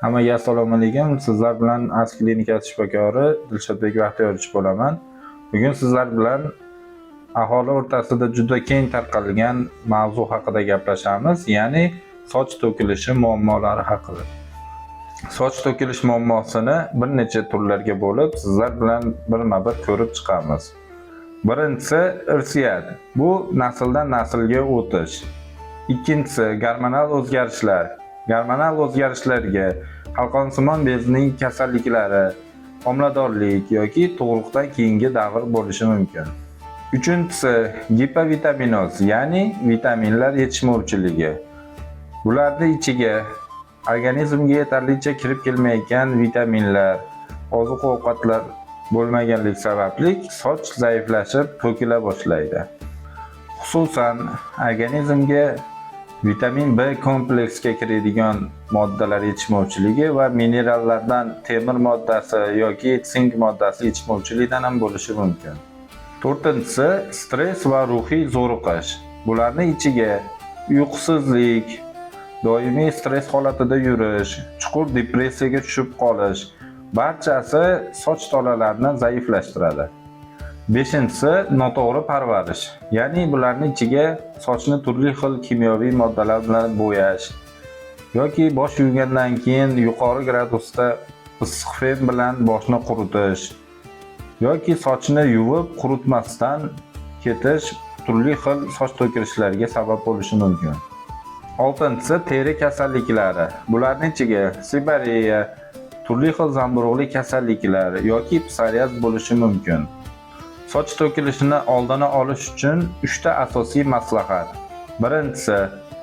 Hammaga assalomu alaykum. Sizlar bilan Ars klinikasi shifokori Dilshodbek Baxtiyorovich bo'laman. Bugun sizlar bilan aholi o'rtasida juda keng tarqalgan mavzu haqida gaplashamiz, ya'ni soch to'kilishi muammolari haqida. Soch to'kilish muammosini bir necha turlarga bo'lib, sizlar bilan birma-bir ko'rib chiqamiz. Birinchisi irsiyat. Bu nasldan naslga o'tish. Ikkinchisi gormonal o'zgarishlar. Gormonal o'zgarishlarga qalqonsimon bezning kasalliklari, homiladorlik yoki tug'ruqdan keyingi davr bo'lishi mumkin. Uchinchisi gipovitaminnoz, ya'ni vitaminlar yetishmovchiligi. Bularning ichiga organizmga yetarlicha kirib kelmayotgan vitaminlar, oziq-ovqatlar bo'lmaganligi sababli soch zaiflashib, to'kila boshlaydi. Xususan, organizmga vitamin B kompleksiga kiradigan moddalar yetishmovchiligi va minerallardan temir moddasi yoki sink moddasi yetishmovchiligidan ham bo'lishi mumkin. To'rtinchisi stress va ruhiy zo'riqish. Bularning ichiga uyqusizlik, doimiy stress holatida yurish, chuqur depressiyaga tushib qolish barchasi soch tolalarini zaiflashtiradi. Beshinchisi noto'g'ri parvarish, ya'ni bularning ichiga sochni turli xil kimyoviy moddalar bilan bo'yash yoki bosh yuvgandan keyin yuqori gradusda issiq fen bilan boshni quritish yoki sochni yuvib quritmasdan ketish turli xil soch to'kilishlariga sabab bo'lishi mumkin. Oltinchisi teri kasalliklari. Bularning ichiga sibariya, turli xil zamburug'li kasalliklar yoki psoriaz bo'lishi mumkin. Soch to'kilishini oldini olish uchun 3 ta asosiy maslahat. Birinchisi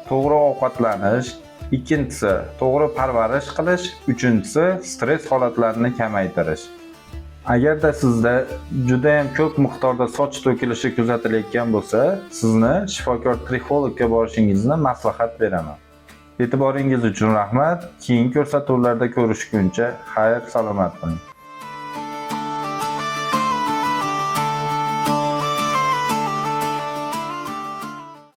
to'g'ri ovqatlanish, ikkinchisi to'g'ri parvarish qilish, uchinchisi stress holatlarini kamaytirish. Agarda sizda juda ham ko'p miqdorda soch to'kilishi kuzatilayotgan bo'lsa, sizni shifokor trixologga borishingizni maslahat beraman. E'tiboringiz uchun rahmat. Keyingi ko'rsatuvlarda ko'rishguncha xayr, salomat bo'ling.